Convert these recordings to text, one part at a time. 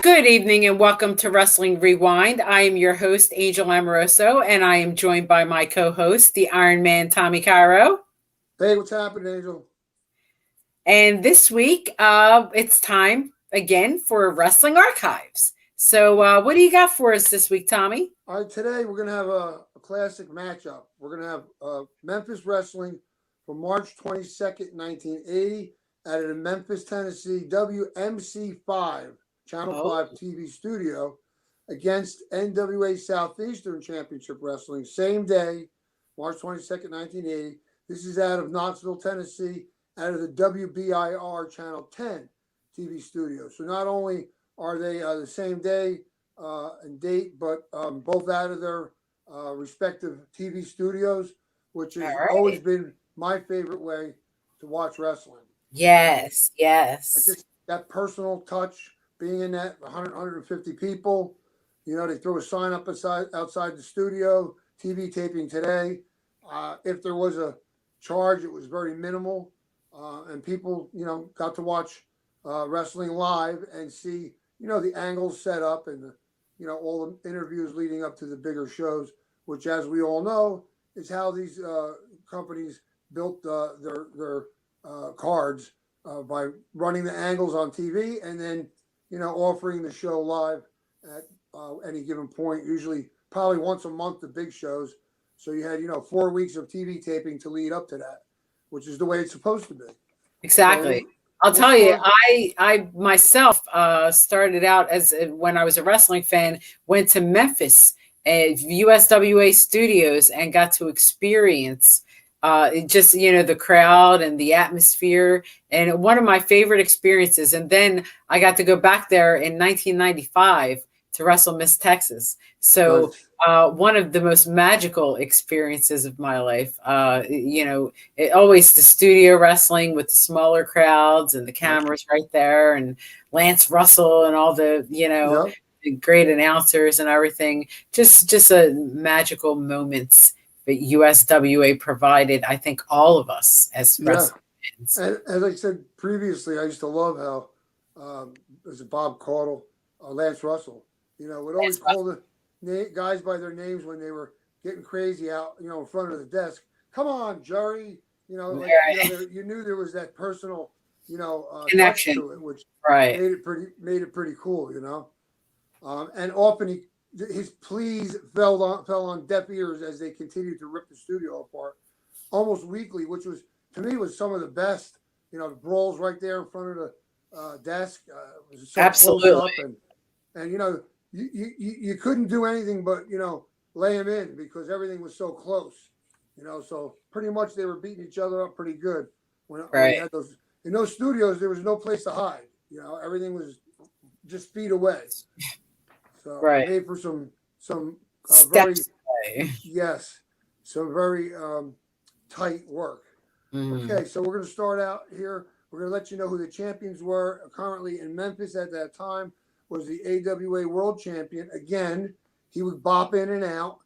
Good evening and welcome to Wrestling Rewind. I am your host, Angel Amoroso, and I am joined by my co-host, the Iron Man, Tommy Cairo. Hey, what's happening, Angel? And this week, it's time again for Wrestling Archives. So what do you got for us this week, Tommy? All right, today we're going to have a classic matchup. We're going to have Memphis Wrestling from March 22nd, 1980, out of the Memphis, Tennessee, WMC5, Channel 5 TV studio, against NWA Southeastern Championship Wrestling, same day, March 22nd, 1980. This is out of Knoxville, Tennessee, out of the WBIR Channel 10 TV studio. So not only are they the same day and date, but both out of their respective TV studios, which has always been my favorite way to watch wrestling. Yes. It's just that personal touch, being in that 100, 150 people. You know, they throw a sign up outside the studio, TV taping today. If there was a charge, it was very minimal. And people, you know, got to watch wrestling live and see, you know, the angles set up and, you know, all the interviews leading up to the bigger shows, which, as we all know, is how these companies built their cards by running the angles on TV and then, you know, offering the show live at any given point, usually probably once a month, the big shows. So you had, you know, 4 weeks of TV taping to lead up to that, which is the way it's supposed to be. Exactly. So, I'll tell you, I myself started out as when I was a wrestling fan, went to Memphis at USWA studios and got to experience just, you know, the crowd and the atmosphere, and one of my favorite experiences. And then I got to go back there in 1995 to wrestle Miss Texas. So one of the most magical experiences of my life, you know, always the studio wrestling with the smaller crowds and the cameras right there, and Lance Russell and all the, you know, the great announcers and everything. Just a magical moments that USWA provided, I think, all of us as wrestling fans. And as I said previously, I used to love how there's a Bob Caudle, Lance Russell, you know, would always call the guys by their names when they were getting crazy out, you know, in front of the desk. Come on, Jerry. You know, like, you know, you knew there was that personal, you know, connection to it, which made it pretty cool, you know. And often his pleas fell on deaf ears as they continued to rip the studio apart almost weekly, which was, to me, was some of the best. You know, the brawls right there in front of the desk. Was so absolutely close up, and you know, you couldn't do anything but, you know, lay him in because everything was so close. You know, so pretty much they were beating each other up pretty good when you had those. In those studios, there was no place to hide. You know, everything was just feet away. So made for some very some very tight work. Okay, so we're going to start out here. We're going to let you know who the champions were currently in Memphis at that time. Was the AWA World Champion. Again, he would bop in and out,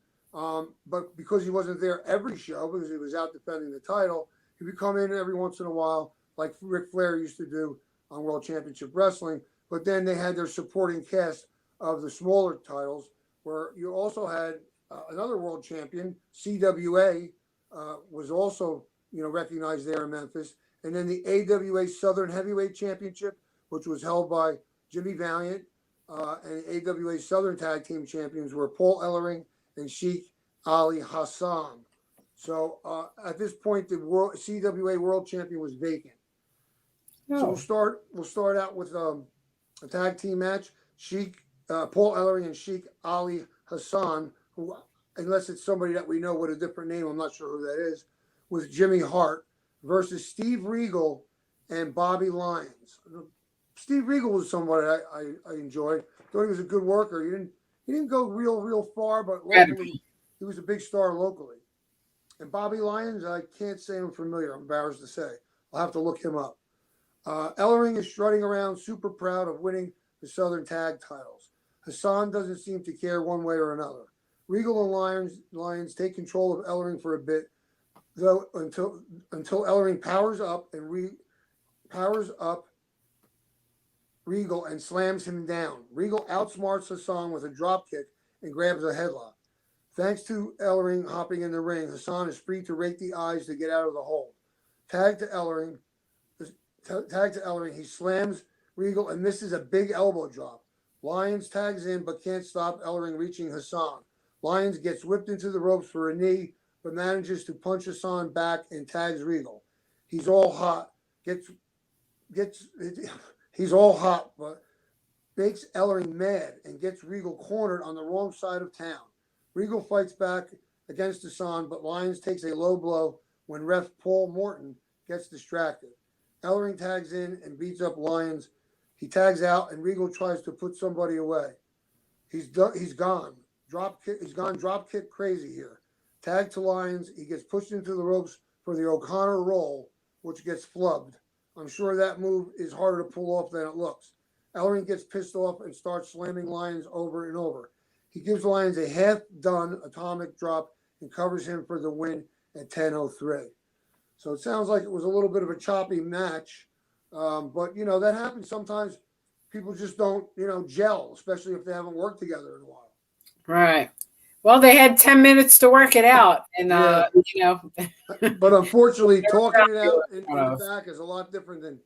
but because he wasn't there every show, because he was out defending the title, he would come in every once in a while, like Ric Flair used to do on World Championship Wrestling. But then they had their supporting cast of the smaller titles, where you also had another world champion, CWA, was also, you know, recognized there in Memphis. And then the AWA Southern Heavyweight Championship, which was held by Jimmy Valiant, and AWA Southern Tag Team Champions were Paul Ellering and Sheikh Ali Hassan. So at this point, the CWA World Champion was vacant. So we'll start out with a tag team match. Paul Ellering and Sheikh Ali Hassan, who, unless it's somebody that we know with a different name, I'm not sure who that is, with Jimmy Hart versus Steve Regal and Bobby Lyons. Steve Regal was somebody I enjoyed. Thought he was a good worker. He didn't go real far, but locally he was a big star locally. And Bobby Lyons, I can't say I'm familiar. I'm embarrassed to say. I'll have to look him up. Ellering is strutting around, super proud of winning the Southern Tag titles. Hassan doesn't seem to care one way or another. Regal and Lyons take control of Ellering for a bit, though until Ellering powers up Regal and slams him down. Regal outsmarts Hassan with a drop kick and grabs a headlock. Thanks to Ellering hopping in the ring, Hassan is free to rake the eyes to get out of the hole. Tag to Ellering. He slams Regal and misses a big elbow drop. Lyons tags in but can't stop Ellering reaching Hassan. Lyons gets whipped into the ropes for a knee, but manages to punch Hassan back and tags Regal. He's all hot. He's all hot, but makes Ellering mad and gets Regal cornered on the wrong side of town. Regal fights back against Hassan, but Lyons takes a low blow when ref Paul Morton gets distracted. Ellering tags in and beats up Lyons. He tags out, and Regal tries to put somebody away. He's gone. He's gone drop kick crazy here. Tag to Lyons. He gets pushed into the ropes for the O'Connor roll, which gets flubbed. I'm sure that move is harder to pull off than it looks. Ellering gets pissed off and starts slamming Lyons over and over. He gives Lyons a half-done atomic drop and covers him for the win at 10:03. So it sounds like it was a little bit of a choppy match. But, that happens sometimes. People just don't, gel, especially if they haven't worked together in a while. Right. Well, they had 10 minutes to work it out. And, But unfortunately, talking it out in the back is a lot different than,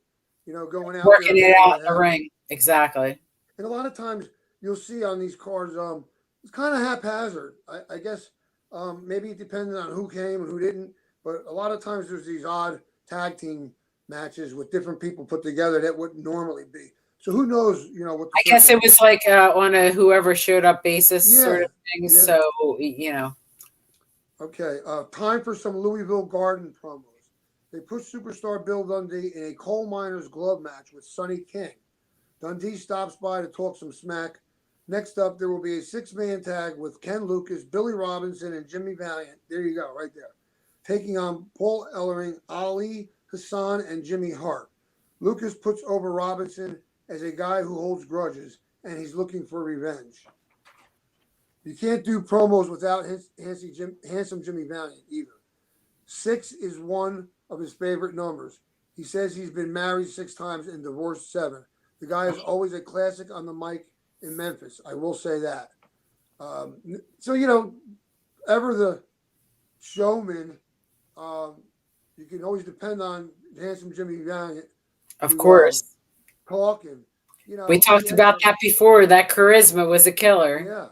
going out working it out in the ring. Exactly. And a lot of times you'll see on these cards, it's kind of haphazard. I guess maybe it depended on who came and who didn't. But a lot of times there's these odd tag team matches with different people put together that wouldn't normally be. So who knows, what I guess it was like on a whoever showed up basis sort of thing. Yeah. So, Okay, time for some Louisville Garden promos. They push superstar Bill Dundee in a coal miner's glove match with Sonny King. Dundee stops by to talk some smack. Next up, there will be a 6-man tag with Ken Lucas, Billy Robinson, and Jimmy Valiant. There you go, right there. Taking on Paul Ellering, Ali, Hassan, and Jimmy Hart. Lucas puts over Robinson as a guy who holds grudges, and he's looking for revenge. You can't do promos without handsome Jimmy Valiant either. 6 is one of his favorite numbers. He says he's been married 6 times and divorced 7. The guy is always a classic on the mic in Memphis. I will say that. Ever the showman, you can always depend on handsome Jimmy Valiant. Of course. Talk and, we talked about that before. That charisma was a killer. Yeah.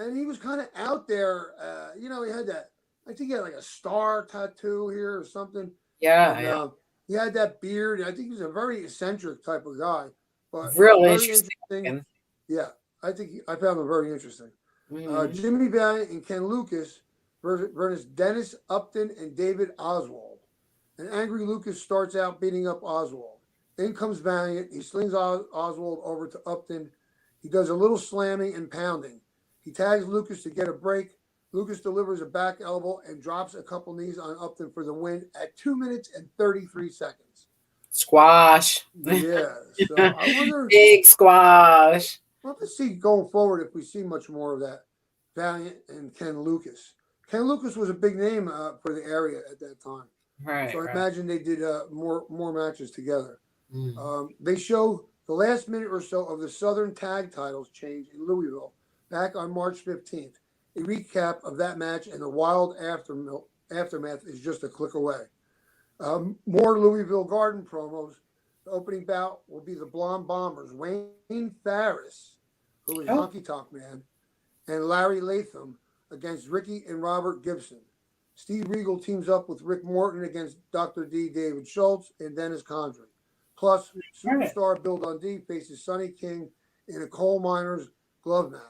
And he was kind of out there. He had that, I think he had like a star tattoo here or something. Yeah. And, he had that beard. I think he was a very eccentric type of guy. But really interesting. Yeah. I found him very interesting. Mm-hmm. Jimmy Valiant and Ken Lucas versus Dennis Upton and David Oswald. An angry Lucas starts out beating up Oswald. In comes Valiant. He slings Oswald over to Upton. He does a little slamming and pounding. He tags Lucas to get a break. Lucas delivers a back elbow and drops a couple knees on Upton for the win at 2 minutes and 33 seconds. Squash. Yeah. So I wonder. Big squash. We'll have to see going forward if we see much more of that. Valiant and Ken Lucas. Ken Lucas was a big name for the area at that time. Right. So I imagine they did more matches together. Mm. They show the last minute or so of the Southern Tag Titles change in Louisville back on March 15th. A recap of that match and the wild aftermath is just a click away. More Louisville Garden promos. The opening bout will be the Blonde Bombers, Wayne Farris, who is Honky Tonk Man, and Larry Latham against Ricky and Robert Gibson. Steve Regal teams up with Rick Morton against Dr. D. David Schultz and Dennis Condrey. Plus, superstar Bill Dundee faces Sonny King in a coal miner's glove match.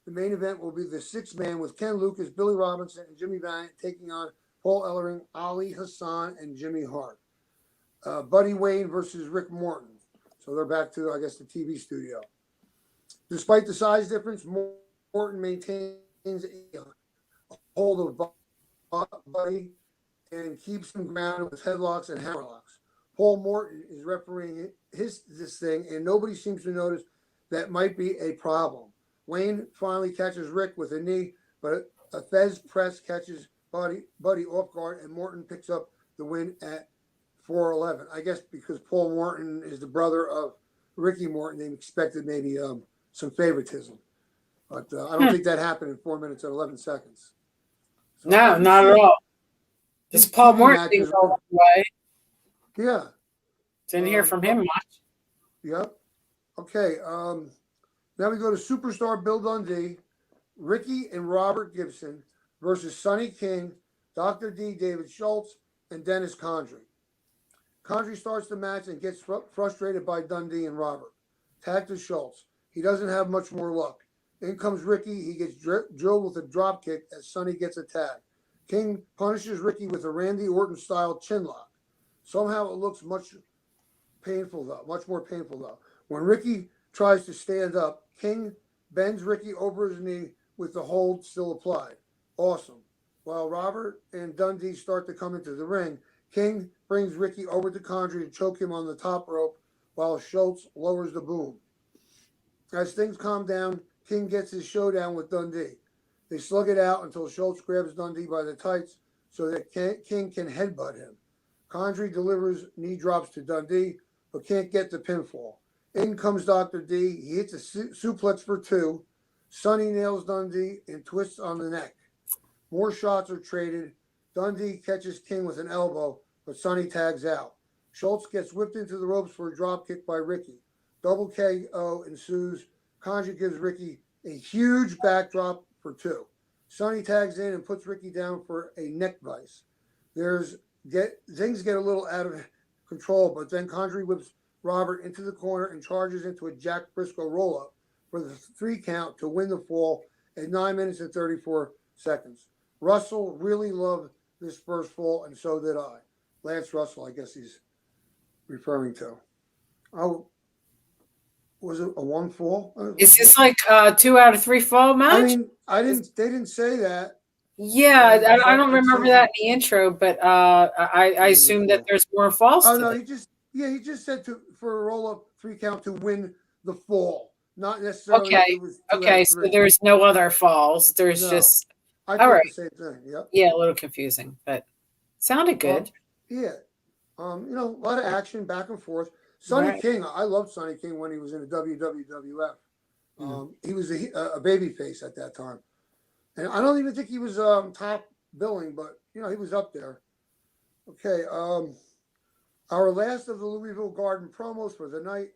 The main event will be the 6-man with Ken Lucas, Billy Robinson, and Jimmy Valiant taking on Paul Ellering, Ali Hassan, and Jimmy Hart. Buddy Wayne versus Rick Morton. So they're back to, I guess, the TV studio. Despite the size difference, Morton maintains a hold of Buddy and keeps him grounded with headlocks and hammerlocks. Paul Morton is refereeing this thing, and nobody seems to notice that might be a problem. Wayne finally catches Rick with a knee, but a Fez press catches Buddy off guard, and Morton picks up the win at 4:11. I guess because Paul Morton is the brother of Ricky Morton, they expected maybe some favoritism. But I don't think that happened in 4 minutes and 11 seconds. So, no, not at all. This Paul TV Morton thing's all the way. Yeah. Didn't hear from him much. Yep. Okay. Now we go to Superstar Bill Dundee, Ricky and Robert Gibson versus Sonny King, Dr. D, David Schultz, and Dennis Condrey. Condrey starts the match and gets frustrated by Dundee and Robert. Tag to Schultz. He doesn't have much more luck. In comes Ricky. He gets drilled with a drop kick as Sonny gets a tag. King punishes Ricky with a Randy Orton-style chin lock. Somehow it looks much more painful though. When Ricky tries to stand up, King bends Ricky over his knee with the hold still applied. Awesome. While Robert and Dundee start to come into the ring, King brings Ricky over to Condrey to choke him on the top rope while Schultz lowers the boom. As things calm down, King gets his showdown with Dundee. They slug it out until Schultz grabs Dundee by the tights so that King can headbutt him. Condrey delivers knee drops to Dundee, but can't get the pinfall. In comes Dr. D. He hits a suplex for 2. Sonny nails Dundee and twists on the neck. More shots are traded. Dundee catches King with an elbow, but Sonny tags out. Schultz gets whipped into the ropes for a dropkick by Ricky. Double KO ensues. Condrey gives Ricky a huge backdrop for 2. Sonny tags in and puts Ricky down for a neck vice. Things get a little out of control, but then Condrey whips Robert into the corner and charges into a Jack Briscoe roll-up for the 3 count to win the fall at 9 minutes and 34 seconds. Russell really loved this first fall, and so did I. Lance Russell, I guess he's referring to. Oh, was it a 1 fall? Is this like a 2 out of 3 fall match? I mean, they didn't say that. Yeah, I don't remember that in the intro, but I assume that there's more falls. Oh no, he just said for a roll-up 3 count to win the fall, not necessarily. Okay, so there's no other falls. There's just all right. The same thing. Yep. Yeah, a little confusing, but sounded good. Yeah, a lot of action back and forth. Sonny King, I loved Sonny King when he was in the WWF. He was a baby face at that time. And I don't even think he was top billing, but, he was up there. Okay, our last of the Louisville Garden promos for the night.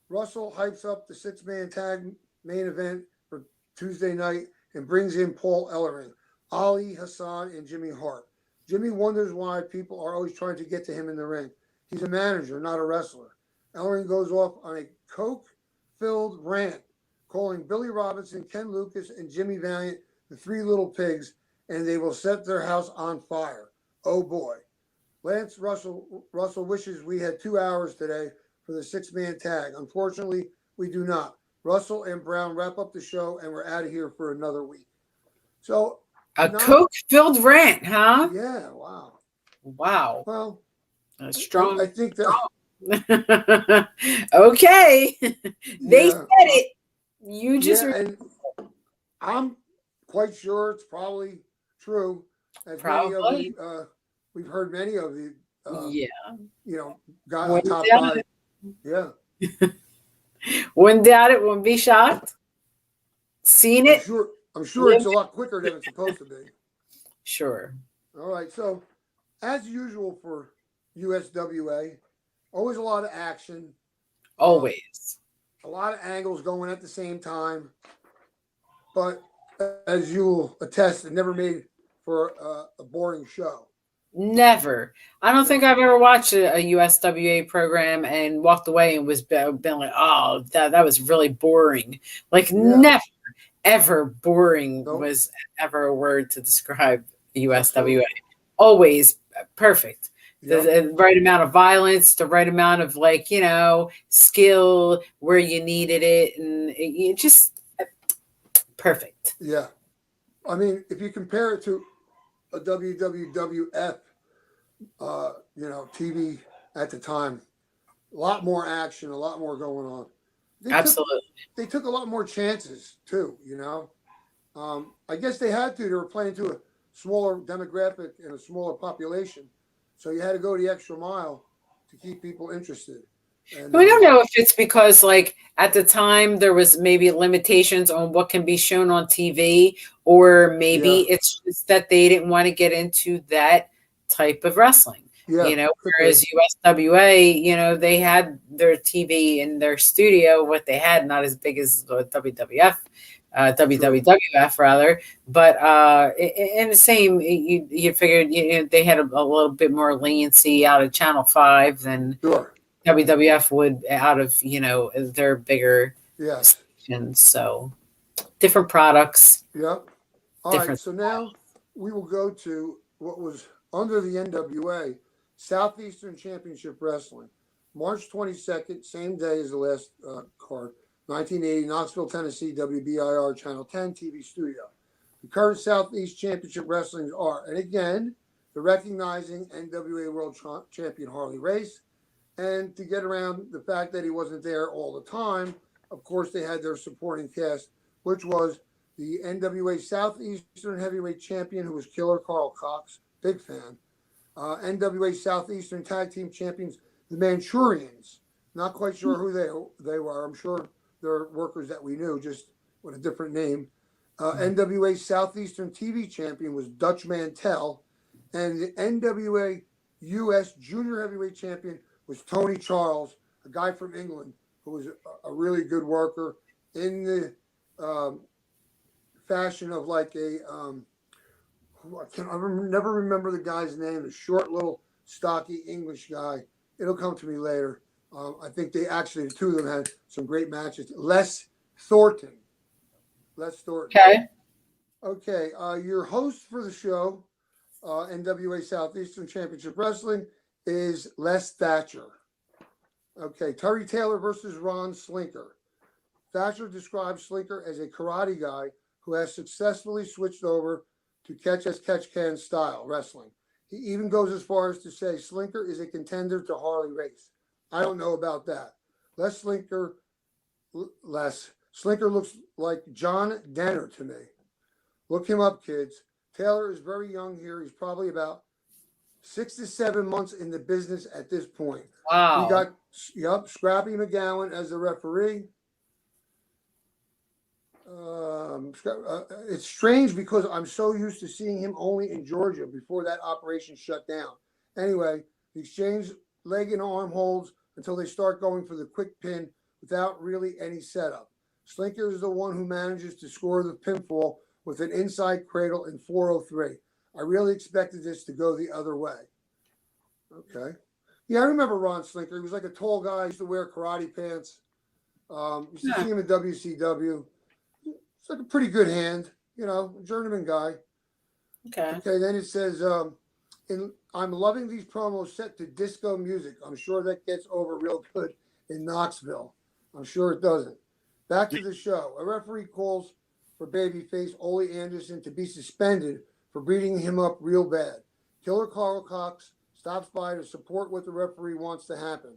Russell hypes up the 6-man tag main event for Tuesday night and brings in Paul Ellering, Ali Hassan, and Jimmy Hart. Jimmy wonders why people are always trying to get to him in the ring. He's a manager, not a wrestler. Ellering goes off on a coke-filled rant, calling Billy Robinson, Ken Lucas, and Jimmy Valiant the 3 little pigs, and they will set their house on fire. Oh boy. Lance Russell wishes we had 2 hours today for the 6-man tag. Unfortunately, we do not. Russell and Brown wrap up the show, and we're out of here for another week. So a coke-filled rant, huh? Yeah, wow. Wow. Well, strong. I think that. Okay. They said it. You just. And I'm quite sure it's probably true. As probably. We've heard many of the. Guys on top 5. Yeah. Wouldn't doubt it. Wouldn't be shocked. Seen it. I'm sure it's a lot quicker than it's supposed to be. Sure. All right. So, as usual for USWA, always a lot of action. Always. A lot of angles going at the same time. But as you'll attest, it never made for a boring show. Never. I don't think I've ever watched a USWA program and walked away and been like, oh, that was really boring. Like never, ever boring was ever a word to describe the USWA. Always perfect. The right amount of violence, the right amount of skill where you needed it, and it just perfect. Yeah. I mean, if you compare it to a WWF, TV at the time, a lot more action, a lot more going on. Absolutely. They took a lot more chances too, I guess they had to. They were playing to a smaller demographic and a smaller population. So you had to go the extra mile to keep people interested. And We don't know if it's because, like, at the time there was maybe limitations on what can be shown on TV, or maybe it's just that they didn't want to get into that type of wrestling. Whereas USWA, they had their TV in their studio, what they had, not as big as WWF, WWF rather, but in the same, you figured they had a little bit more leniency out of Channel 5 than WWF would out of their bigger stations. So different products. Yep. All right. So now we will go to what was under the NWA Southeastern Championship Wrestling, March 22nd, same day as the last card, 1980, Knoxville, Tennessee, WBIR Channel 10 TV studio. The current Southeast Championship Wrestlings are, and again, the recognizing NWA World Champion Harley Race. And to get around the fact that he wasn't there all the time, of course, they had their supporting cast, which was the NWA Southeastern Heavyweight Champion, who was Killer Carl Cox, big fan. NWA Southeastern Tag Team Champions, the Manchurians. Not quite sure who they were. I'm sure they're workers that we knew, just with a different name. NWA Southeastern TV Champion was Dutch Mantell. And the NWA US Junior Heavyweight Champion was Tony Charles, a guy from England who was a really good worker in the fashion of like I never remember the guy's name, a short little stocky English guy. It'll come to me later. I think the two of them had some great matches. Les Thornton. Okay. Your host for the show, NWA Southeastern Championship Wrestling, is Les Thatcher. Okay, Terry Taylor versus Ron Slinker. Thatcher describes Slinker as a karate guy who has successfully switched over to catch-as-catch-can style wrestling. He even goes as far as to say Slinker is a contender to Harley Race. I don't know about that. Slinker looks like John Denner to me. Look him up, kids. Taylor is very young here. He's probably about 6 to 7 months in the business at this point. Wow. We got Scrappy McGowan as the referee. It's strange because I'm so used to seeing him only in Georgia before that operation shut down. Anyway, the exchange leg and arm holds until they start going for the quick pin without really any setup. Slinker is the one who manages to score the pinfall with an inside cradle in 403. I really expected this to go the other way. Okay. Yeah, I remember Ron Slinker. He was like a tall guy. He used to wear karate pants. Used to see him in WCW. It's like a pretty good hand, journeyman guy. Okay, then it says, I'm loving these promos set to disco music. I'm sure that gets over real good in Knoxville. I'm sure it doesn't. Back to the show. A referee calls for babyface Ole Anderson to be suspended for beating him up real bad. Killer Carl Cox stops by to support what the referee wants to happen.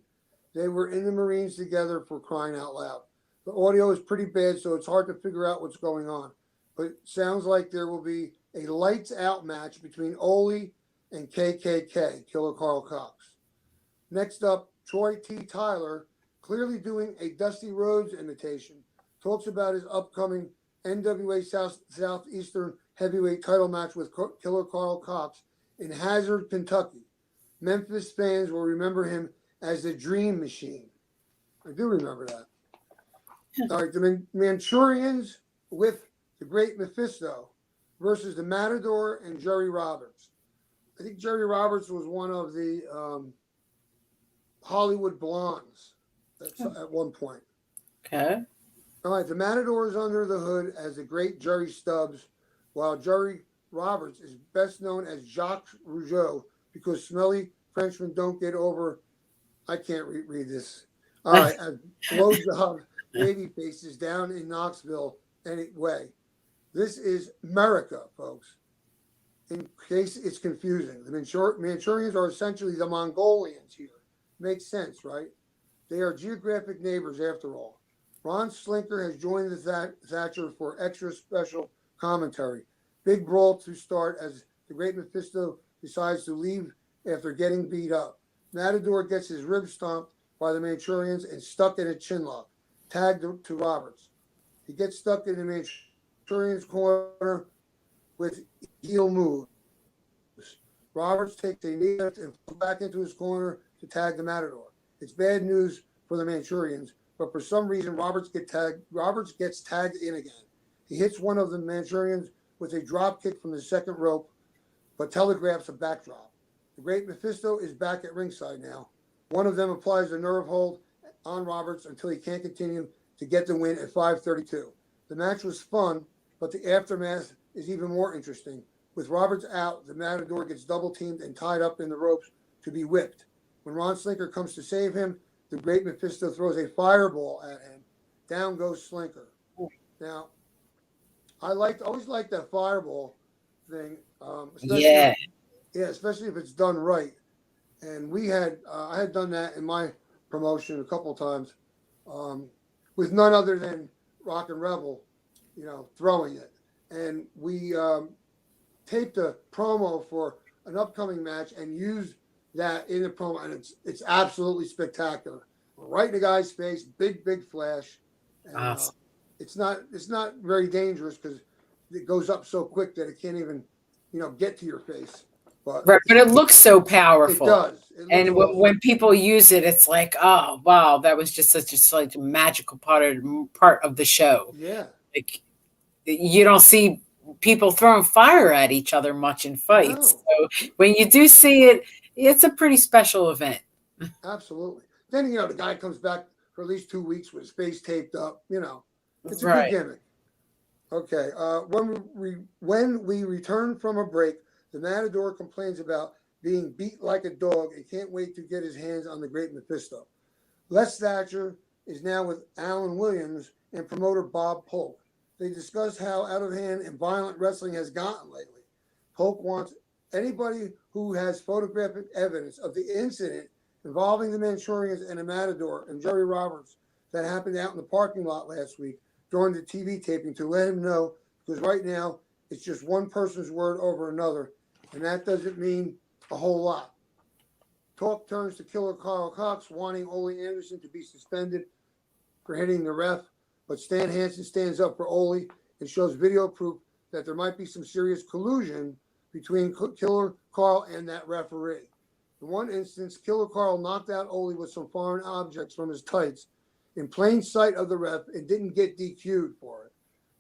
They were in the Marines together, for crying out loud. The audio is pretty bad, so it's hard to figure out what's going on. But it sounds like there will be a lights out match between Ole and KKK, Killer Carl Cox. Next up, Troy T. Tyler, clearly doing a Dusty Rhodes imitation, talks about his upcoming NWA Southeastern Heavyweight title match with Killer Carl Cox in Hazard, Kentucky. Memphis fans will remember him as the Dream Machine. I do remember that. All right, the Manchurians with the Great Mephisto versus the Matador and Jerry Roberts. I think Jerry Roberts was one of the Hollywood Blondes at one point. Okay. All right, the Matador is under the hood as the Great Jerry Stubbs, while Jerry Roberts is best known as Jacques Rougeau because smelly Frenchmen don't get over. I can't read this. All right, as blowjob baby faces down in Knoxville anyway. This is America, folks. In case it's confusing, the Manchurians are essentially the Mongolians here. Makes sense, right? They are geographic neighbors after all. Ron Slinker has joined the Thatcher for extra special commentary. Big brawl to start as the Great Mephisto decides to leave after getting beat up. Matador gets his ribs stomped by the Manchurians and stuck in a chin lock, tagged to Roberts. He gets stuck in the Manchurian's corner with heel moves. Roberts takes a knee lift and falls back into his corner to tag the Matador. It's bad news for the Manchurians, but for some reason Roberts gets tagged in again. He hits one of the Manchurians with a drop kick from the second rope, but telegraphs a backdrop. The Great Mephisto is back at ringside now. One of them applies a nerve hold on Roberts until he can't continue to get the win at 5:32. The match was fun, but the aftermath is even more interesting. With Roberts out, the Matador gets double teamed and tied up in the ropes to be whipped. When Ron Slinker comes to save him, the Great Mephisto throws a fireball at him. Down goes Slinker. Now, I always liked that fireball thing. Especially if it's done right. And I had done that in my promotion a couple of times with none other than Rock and Rebel, throwing it. And we taped a promo for an upcoming match and used that in the promo, and it's absolutely spectacular. Right in the guy's face, big flash. And, awesome. It's not very dangerous because it goes up so quick that it can't even get to your face. But it looks so powerful. It does. And when people use it, it's like, oh wow, that was just such a magical part of the show. Yeah. Like you don't see people throwing fire at each other much in fights. No. So when you do see it, it's a pretty special event. Absolutely. Then the guy comes back for at least 2 weeks with his face taped up. It's a right. good gimmick. Okay. When we return from a break, the Matador complains about being beat like a dog and can't wait to get his hands on the Great Mephisto. Les Thatcher is now with Alan Williams and promoter Bob Polk. They discuss how out of hand and violent wrestling has gotten lately. Polk wants anybody who has photographic evidence of the incident involving the Manchurians and the Matador and Jerry Roberts that happened out in the parking lot last week during the TV taping to let him know, because right now it's just one person's word over another, and that doesn't mean a whole lot. Talk turns to Killer Carl Cox wanting Ole Anderson to be suspended for hitting the ref, but Stan Hansen stands up for Ole and shows video proof that there might be some serious collusion between Killer Carl and that referee. In one instance, Killer Carl knocked out Ole with some foreign objects from his tights in plain sight of the ref and didn't get DQ'd for it.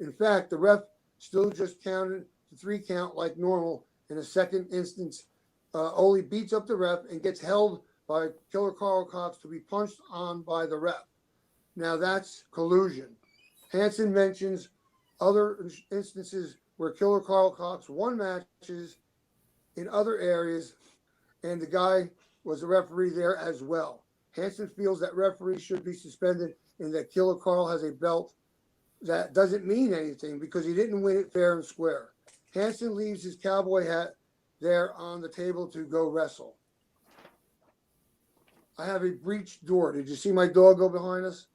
In fact, the ref still just counted the 3 count like normal. In a second instance, Ole beats up the ref and gets held by Killer Carl Cox to be punched on by the ref. Now that's collusion. Hansen mentions other instances where Killer Carl Cox won matches in other areas, and the guy was a referee there as well. Hansen feels that referees should be suspended and that Killer Carl has a belt that doesn't mean anything because he didn't win it fair and square. Hansen leaves his cowboy hat there on the table to go wrestle. I have a breached door. Did you see my dog go behind us?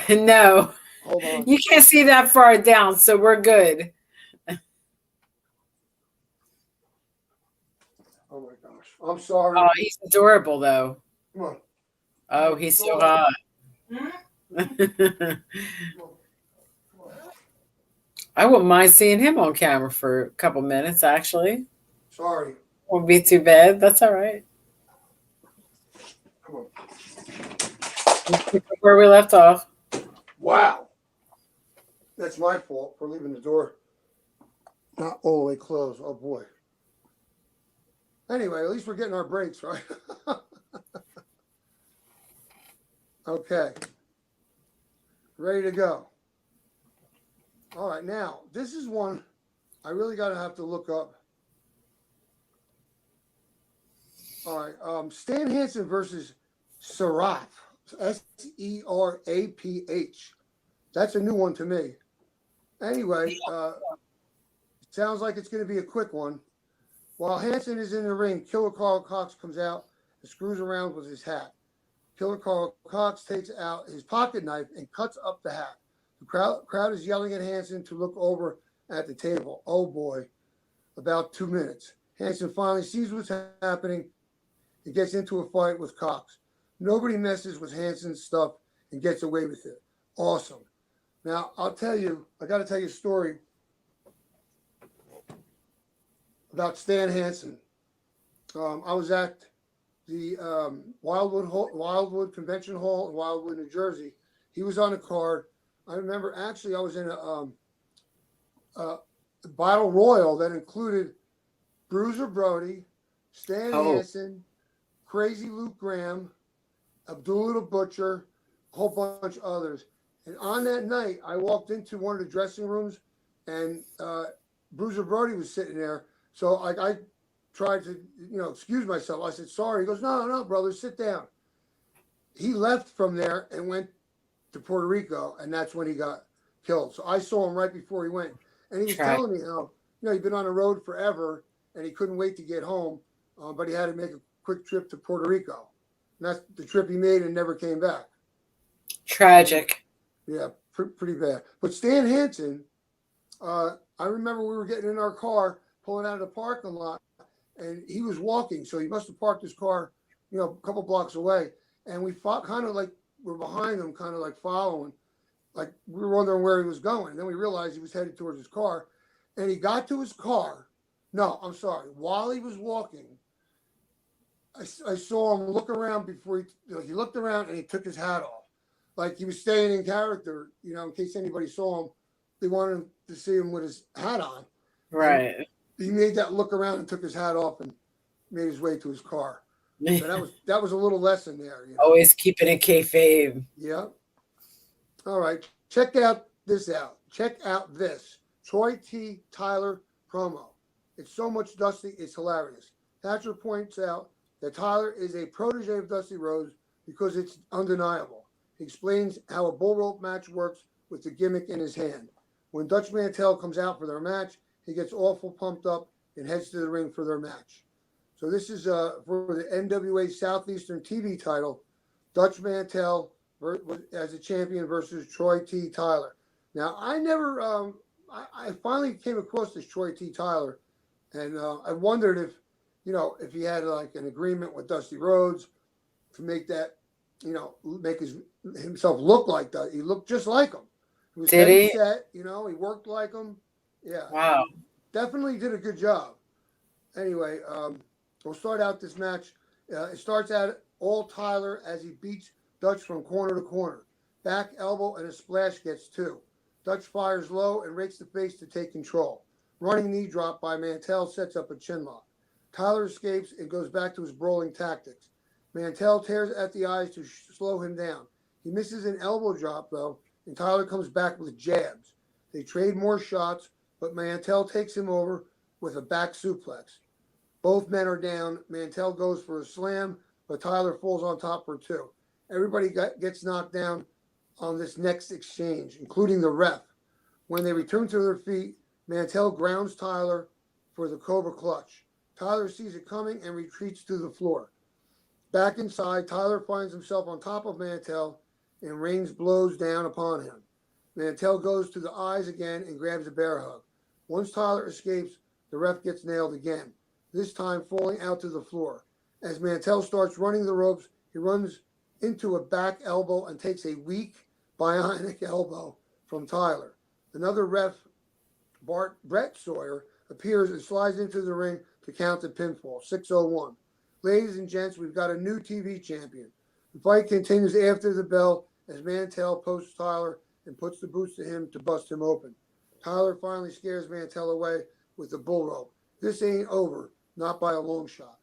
No. Hold on. You can't see that far down, so we're good. Oh my gosh. I'm sorry. Oh, he's adorable though. Come on. Oh, he's so hot. I wouldn't mind seeing him on camera for a couple minutes, actually. Sorry. Won't be too bad. That's all right. Come on. Where we left off. Wow. That's my fault for leaving the door not all the way closed. Oh boy. Anyway, at least we're getting our breaks, right? Okay. Ready to go. All right, now, this is one I really have to look up. All right, Stan Hansen versus Seraph, Seraph. That's a new one to me. Anyway, sounds like it's going to be a quick one. While Hansen is in the ring, Killer Carl Cox comes out and screws around with his hat. Killer Carl Cox takes out his pocket knife and cuts up the hat. The crowd is yelling at Hansen to look over at the table. Oh boy, about 2 minutes. Hansen finally sees what's happening. He gets into a fight with Cox. Nobody messes with Hansen's stuff and gets away with it. Awesome. Now, I got to tell you a story about Stan Hansen. I was at the Wildwood Convention Hall in Wildwood, New Jersey. He was on a card. I remember actually I was in a battle royal that included Bruiser Brody, Stan Hansen, Crazy Luke Graham, Abdullah the Butcher, a whole bunch of others. And on that night, I walked into one of the dressing rooms, and Bruiser Brody was sitting there. So I tried to, excuse myself. I said, sorry. He goes, no, brother, sit down. He left from there and went to Puerto Rico, and that's when he got killed. So I saw him right before he went. And he was telling me how, he'd been on the road forever, and he couldn't wait to get home, but he had to make a quick trip to Puerto Rico. And that's the trip he made and never came back. Tragic. Yeah, pretty bad. But Stan Hansen, I remember we were getting in our car, pulling out of the parking lot, and he was walking. So he must have parked his car, a couple blocks away. And we fought kind of like we're behind him, kind of like following. Like we were wondering where he was going. And then we realized he was headed towards his car. And he got to his car. No, I'm sorry. While he was walking, I saw him look around before he looked around and he took his hat off. Like he was staying in character, in case anybody saw him, they wanted to see him with his hat on. Right. And he made that look around and took his hat off and made his way to his car. So that was a little lesson there. Always keeping it kayfabe. Yeah. All right. Check this out. Check out this Troy T. Tyler promo. It's so much Dusty, it's hilarious. Thatcher points out that Tyler is a protege of Dusty Rhodes because it's undeniable. He explains how a bull rope match works with the gimmick in his hand. When Dutch Mantell comes out for their match, he gets awful pumped up and heads to the ring for their match. So this is for the NWA Southeastern TV title, Dutch Mantell as a champion versus Troy T. Tyler. Now, I never, I finally came across this Troy T. Tyler, and I wondered if he had like an agreement with Dusty Rhodes to make that, make himself look like that. He looked just like him. He was set, he worked like him. Yeah. Wow. Definitely did a good job. Anyway, we'll start out this match. It starts out all Tyler as he beats Dutch from corner to corner. Back elbow and a splash gets two. Dutch fires low and rakes the face to take control. Running knee drop by Mantell sets up a chin lock. Tyler escapes and goes back to his brawling tactics. Mantell tears at the eyes to slow him down. He misses an elbow drop, though, and Tyler comes back with jabs. They trade more shots, but Mantell takes him over with a back suplex. Both men are down. Mantell goes for a slam, but Tyler falls on top for two. Everybody gets knocked down on this next exchange, including the ref. When they return to their feet, Mantell grounds Tyler for the Cobra Clutch. Tyler sees it coming and retreats to the floor. Back inside, Tyler finds himself on top of Mantell and rains blows down upon him. Mantell goes to the eyes again and grabs a bear hug. Once Tyler escapes, the ref gets nailed again, this time falling out to the floor. As Mantell starts running the ropes, he runs into a back elbow and takes a weak bionic elbow from Tyler. Another ref, Brett Sawyer, appears and slides into the ring to count the pinfall, 6:01. Ladies and gents, we've got a new TV champion. The fight continues after the bell as Mantell posts Tyler and puts the boots to him to bust him open. Tyler finally scares Mantell away with the bull rope. This ain't over, not by a long shot.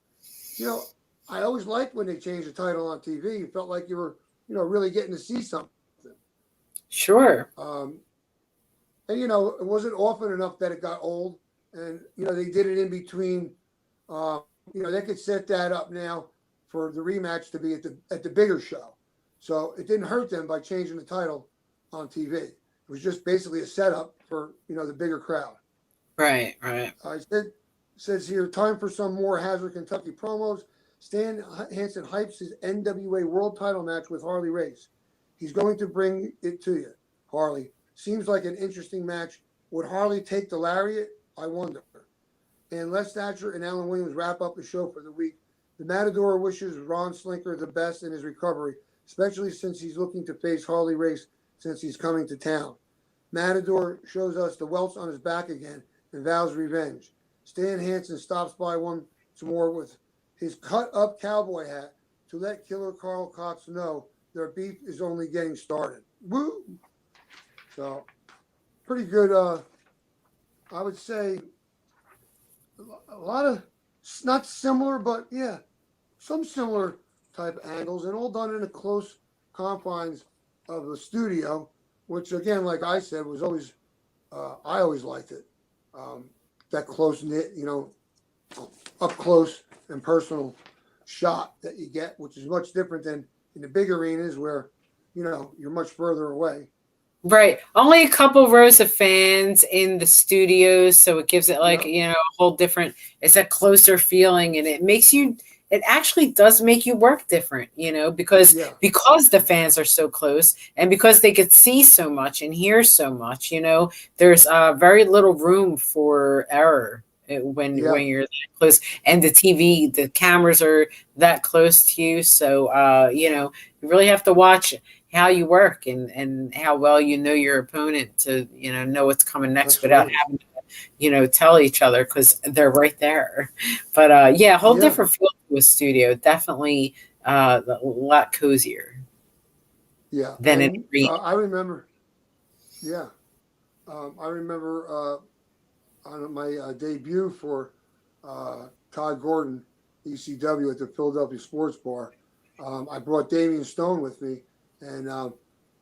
I always liked when they changed the title on TV. You felt like you were, really getting to see something. Sure. And, it wasn't often enough that it got old. And, they did it in between. They could set that up now for the rematch to be at the bigger show. So it didn't hurt them by changing the title on TV. It was just basically a setup for, the bigger crowd. Right. Says here, time for some more Hazard, Kentucky promos. Stan Hansen hypes his NWA World Title match with Harley Race. He's going to bring it to you, Harley. Seems like an interesting match. Would Harley take the lariat? I wonder. And Les Thatcher and Alan Williams wrap up the show for the week. The Matador wishes Ron Slinker the best in his recovery, especially since he's looking to face Harley Race since he's coming to town. Matador shows us the welts on his back again and vows revenge. Stan Hansen stops by once more with his cut-up cowboy hat to let Killer Carl Cox know their beef is only getting started. Woo! So, pretty good, I would say, a lot of, not similar, but yeah, some similar type angles, and all done in the close confines of the studio, which again, like I said, was always, I always liked it. That close knit, up close and personal shot that you get, which is much different than in the big arenas where, you're much further away. Right. Only a couple rows of fans in the studios, so it gives it like, a whole different, it's a closer feeling, and it actually does make you work different, because the fans are so close and because they could see so much and hear so much, there's very little room for error when you're that close, and the cameras are that close to you. So, you really have to watch how you work and how well your opponent to know what's coming next without having to tell each other, because they're right there. But whole different feel to a studio, definitely a lot cozier than an arena. I remember on my debut for Todd Gordon ECW at the Philadelphia Sports Bar, I brought Damian Stone with me. And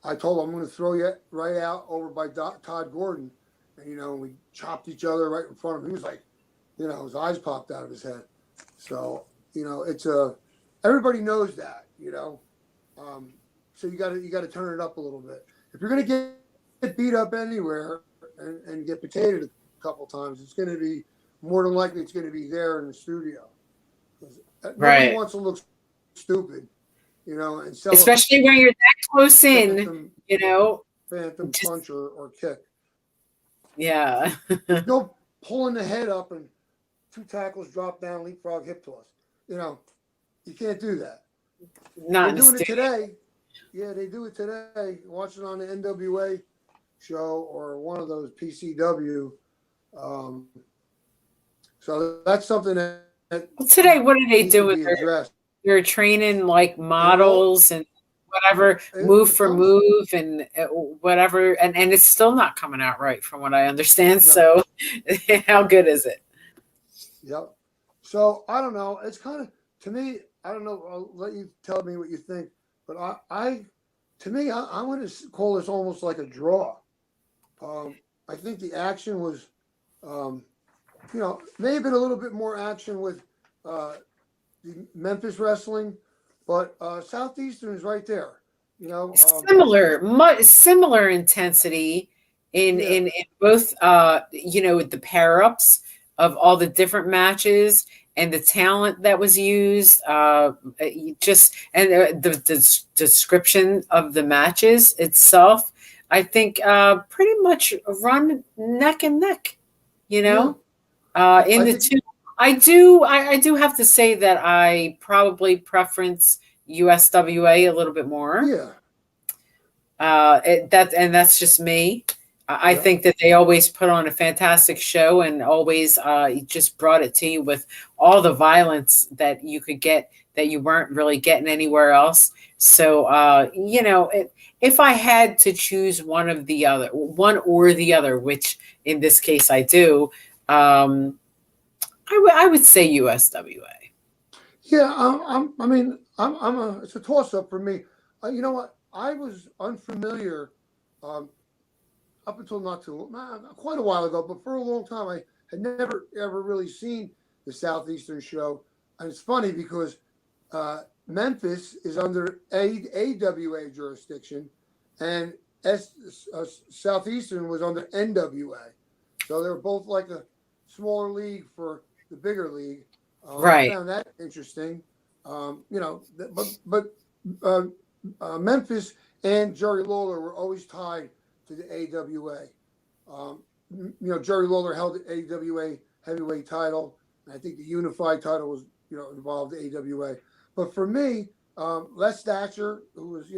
I told him, I'm going to throw you right out over by Todd Gordon. And, we chopped each other right in front of him. He was like, his eyes popped out of his head. So, it's everybody knows that, so you got to turn it up a little bit. If you're going to get beat up anywhere and get potatoed a couple times, it's going to be more than likely it's going to be there in the studio. Nobody wants to look stupid. And sell especially when you're that close in, phantom punch or kick. Yeah. No pulling the head up and 2 tackles drop down, leapfrog hip toss. You can't do that. Not They're doing it today. Yeah, they do it today. Watch it on the NWA show or one of those PCW. So that's something that today, what do they do with they're training like models and whatever, move for move and whatever, and it's still not coming out right from what I understand. So how good is it? Yep. So I don't know. It's kind of, to me, I don't know. I'll let you tell me what you think, but I want to call this almost like a draw. I think the action was, may have been a little bit more action with the Memphis wrestling, but Southeastern is right there. Much similar intensity in both. With the pair ups of all the different matches and the talent that was used. The description of the matches itself, I think, pretty much run neck and neck. In the two. I do have to say that I probably preference USWA a little bit more. Yeah. That's just me. I think that they always put on a fantastic show and always just brought it to you with all the violence that you could get that you weren't really getting anywhere else. So, if I had to choose one or the other, which in this case I do, I would say USWA. Yeah, it's a toss up for me. You know what? I was unfamiliar up until quite a while ago, but for a long time I had never ever really seen the Southeastern show. And it's funny because Memphis is under AWA jurisdiction, and Southeastern was under NWA, so they were both like a smaller league for the bigger league. Right. I found that interesting. Memphis and Jerry Lawler were always tied to the AWA. Jerry Lawler held the AWA heavyweight title, and I think the unified title was involved the AWA. But for me, Les Thatcher, who was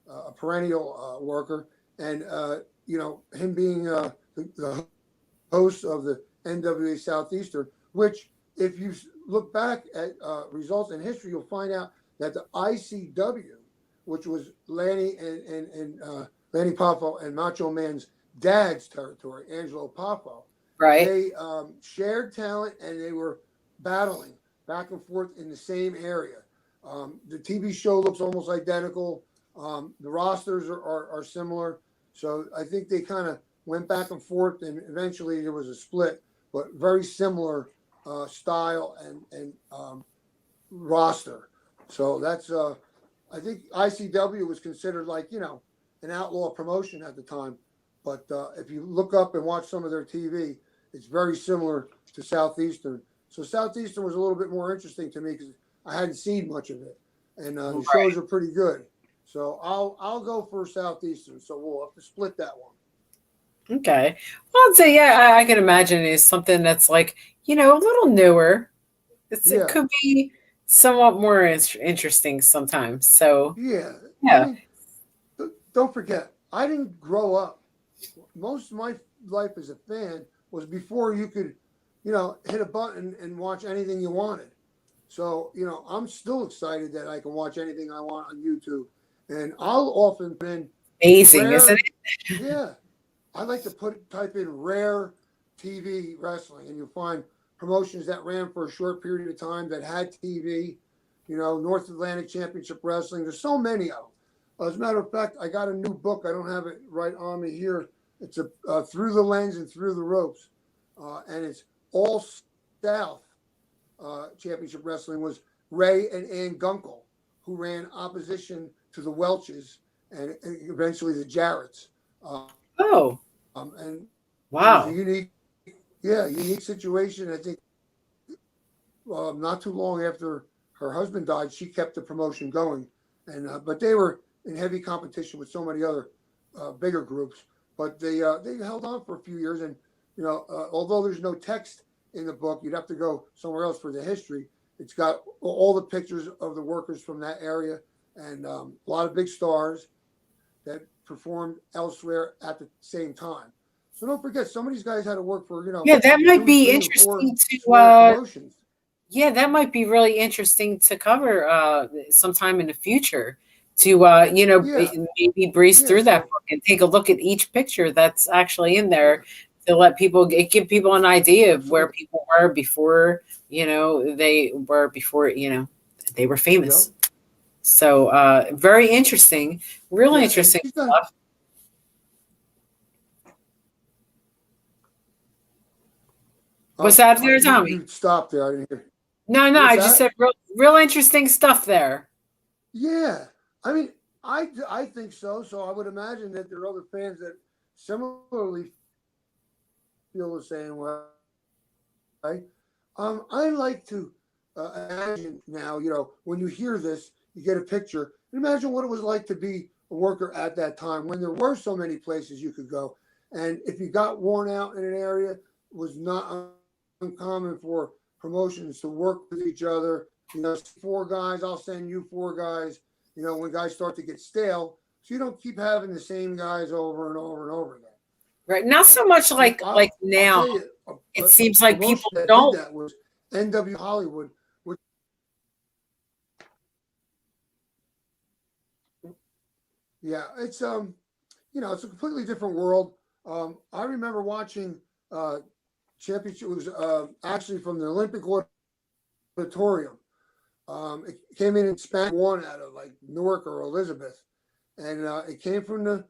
a perennial worker, and him being the host of the NWA Southeastern, which if you look back at results in history, you'll find out that the ICW, which was Lanny and Lanny Poffo and Macho Man's dad's territory, Angelo Poffo, right? They shared talent and they were battling back and forth in the same area. The TV show looks almost identical. The rosters are similar. So I think they kind of went back and forth, and eventually there was a split, but very similar style and roster. So that's I think ICW was considered like an outlaw promotion at the time. But if you look up and watch some of their TV, it's very similar to Southeastern. So Southeastern was a little bit more interesting to me because I hadn't seen much of it, and the shows are pretty good. So I'll go for Southeastern. So we'll have to split that one. Okay. Well, I'd say I can imagine it's something that's like a little newer. It could be somewhat more interesting sometimes. So yeah. I mean, don't forget, I didn't grow up. Most of my life as a fan was before you could, hit a button and watch anything you wanted. So, I'm still excited that I can watch anything I want on YouTube. And I'll often put in amazing, isn't it? Yeah. I like to type in rare TV wrestling, and you'll find promotions that ran for a short period of time that had TV, North Atlantic Championship Wrestling. There's so many of them. As a matter of fact, I got a new book. I don't have it right on me here. It's a Through the Lens and Through the Ropes. And it's All South Championship Wrestling was Ray and Ann Gunkel, who ran opposition to the Welches and eventually the Jarretts. And wow. It was a unique situation. I think not too long after her husband died, she kept the promotion going. And but they were in heavy competition with so many other bigger groups. But they held on for a few years. And, although there's no text in the book, you'd have to go somewhere else for the history. It's got all the pictures of the workers from that area and a lot of big stars that performed elsewhere at the same time. So don't forget, some of these guys had to work for, that might be interesting to yeah, that might be really interesting to cover sometime in the future to maybe breeze through that book and take a look at each picture that's actually in there to let people give people an idea of where people were before they were famous. So very interesting, really interesting stuff. What's that there, Tommy? You stopped there. I didn't hear. No, I just said real interesting stuff there. Yeah. I mean, I think so. So I would imagine that there are other fans that similarly feel the same way. Right? I like to imagine now, when you hear this, you get a picture. Imagine what it was like to be a worker at that time when there were so many places you could go. And if you got worn out in an area, it was not uncommon for promotions to work with each other. 4 guys, I'll send you 4 guys. When guys start to get stale, so you don't keep having the same guys over and over and over again. Right. Not so much like now. It seems like people don't. That was NW Hollywood. Which, it's it's a completely different world. I remember watching championship. It was actually from the Olympic Auditorium. It came in span 1 out of like Newark or Elizabeth, and it came from the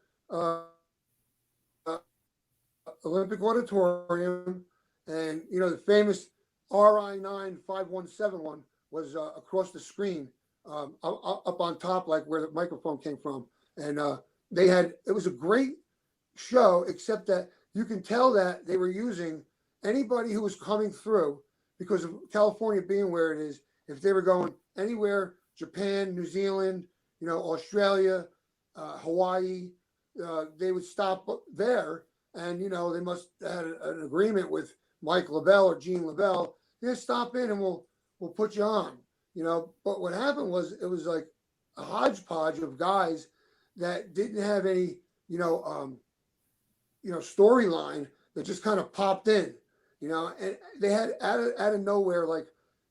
Olympic Auditorium, and the famous RI9 5171 was across the screen, up on top, like where the microphone came from, and it was a great show, except that you can tell that they were using anybody who was coming through because of California being where it is. If they were going anywhere, Japan, New Zealand, Australia, Hawaii, they would stop there. And, they must have had an agreement with Mike LaBelle or Gene LaBelle. They'd stop in and we'll we'll put you on, But what happened was it was like a hodgepodge of guys that didn't have any, storyline that just kind of popped in, and they had out of nowhere, like,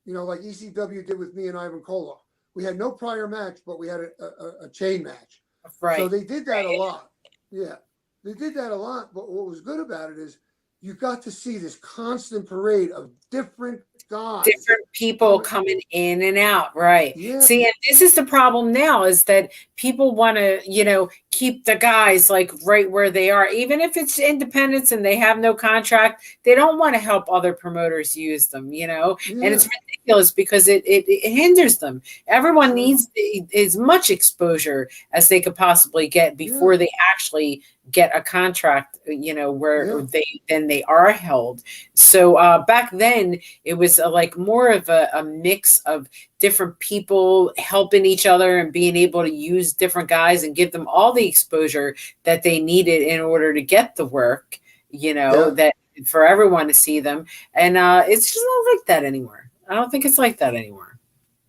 like ECW did with me and Ivan Koloff. We had no prior match, but we had a chain match. Right. So they did that a lot. Yeah, they did that a lot. But what was good about it is you got to see this constant parade of different guys. Different people coming in and out, right? Yeah. See, and this is the problem now, is that people want to, keep the guys like right where they are, even if it's independents and they have no contract. They don't want to help other promoters use them, and it's ridiculous because it hinders them. Everyone needs as much exposure as they could possibly get before they actually get a contract, where they are held. So back then it was like more of a mix of different people helping each other and being able to use different guys and give them all the exposure that they needed in order to get the work, that for everyone to see them. And it's just not like that anymore. I don't think it's like that anymore.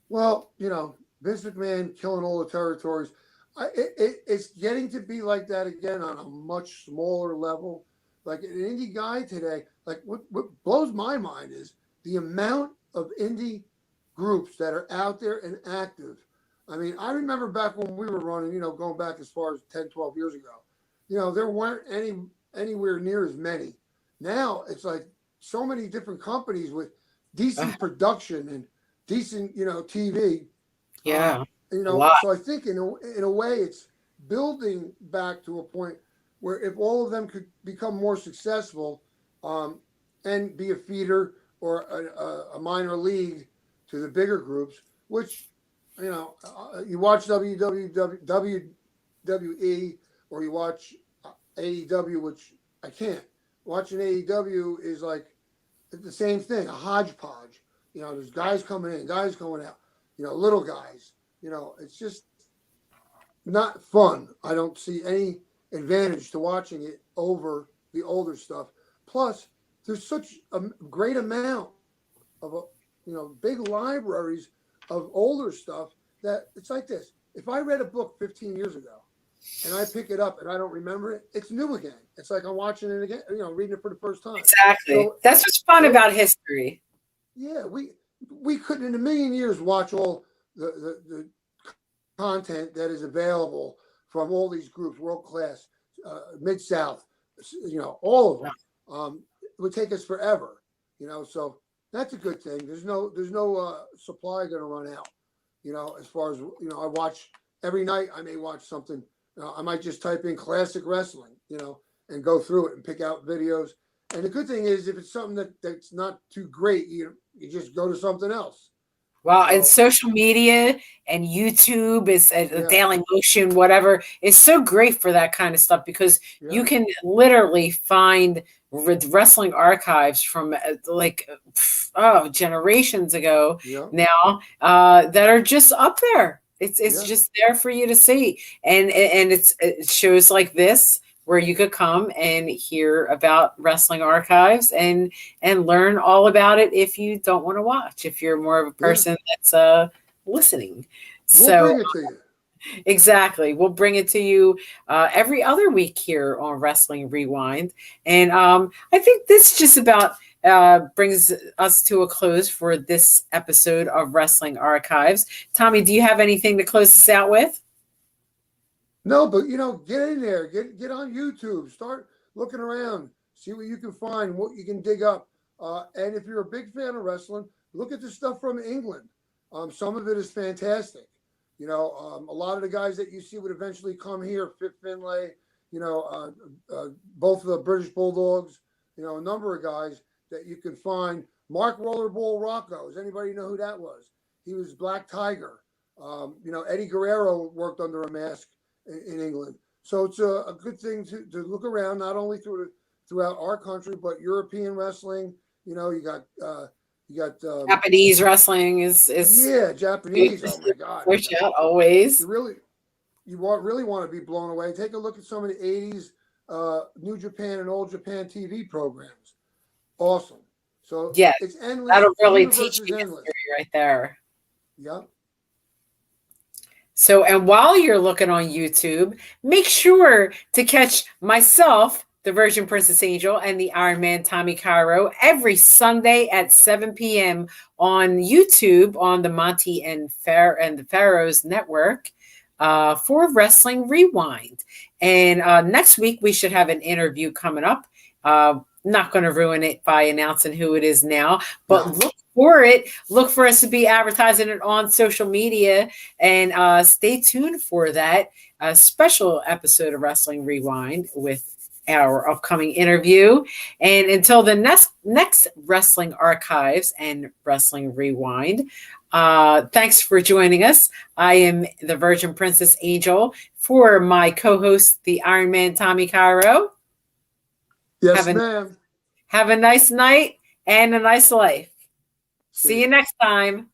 Well, Vince McMahon killing all the territories. It's getting to be like that again on a much smaller level. Like an indie guy today, like what blows my mind is the amount of indie groups that are out there and active. I mean, I remember back when we were running, going back as far as 10, 12 years ago, there weren't anywhere near as many. Now it's like so many different companies with decent production and decent, TV. Yeah. So I think in a way it's building back to a point where if all of them could become more successful and be a feeder or a minor league to the bigger groups, which, you watch WWE or you watch AEW, which I can't. Watching AEW is like the same thing, a hodgepodge. There's guys coming in, guys going out, little guys. It's just not fun. I don't see any advantage to watching it over the older stuff. Plus, there's such a great amount of, big libraries of older stuff that it's like this. If I read a book 15 years ago and I pick it up and I don't remember it, it's new again. It's like I'm watching it again, reading it for the first time. Exactly. So, that's what's fun about history. Yeah, we couldn't in a million years watch all the content that is available from all these groups, world class, Mid-South, all of them. It would take us forever, so that's a good thing. There's no supply going to run out, as far as, I watch every night. I may watch something. I might just type in classic wrestling, and go through it and pick out videos. And the good thing is if it's something that's not too great, you just go to something else. Well, and social media and YouTube is Daily Motion, whatever, is so great for that kind of stuff because you can literally find wrestling archives from generations ago now that are just up there. It's just there for you to see, and it shows like this where you could come and hear about wrestling archives and learn all about it if you don't want to watch, if you're more of a person that's listening. We'll bring it to you. Exactly. We'll bring it to you every other week here on Wrestling Rewind. And I think this just about brings us to a close for this episode of Wrestling Archives. Tommy, do you have anything to close us out with? No, but get in there, get on YouTube, start looking around, see what you can find, what you can dig up. And if you're a big fan of wrestling, look at the stuff from England. Some of it is fantastic. A lot of the guys that you see would eventually come here, Fit Finlay, both of the British Bulldogs, a number of guys that you can find. Mark Rollerball Rocco, does anybody know who that was? He was Black Tiger. Eddie Guerrero worked under a mask in England. So it's a good thing to look around, not only throughout our country, but European wrestling. You got Japanese wrestling is Japanese. Oh my God! Push out always. You really want to be blown away. Take a look at some of the '80s New Japan and Old Japan TV programs. Awesome. So yeah, it's endless. that'll really Universe teach is you endless. history right there. Yep. So, and while you're looking on YouTube, make sure to catch myself, the Virgin Princess Angel, and the Iron Man Tommy Cairo every Sunday at 7 p.m. on YouTube on the Monty and the Pharaohs Network for Wrestling Rewind. And next week we should have an interview coming up. Not going to ruin it by announcing who it is now, but look for it. Look for us to be advertising it on social media, and stay tuned for that special episode of Wrestling Rewind with our upcoming interview. And until the next Wrestling Archives and Wrestling Rewind, thanks for joining us. I am the Virgin Princess Angel for my co-host, the Iron Man Tommy Cairo. Yes, ma'am. Have a nice night and a nice life. See you next time.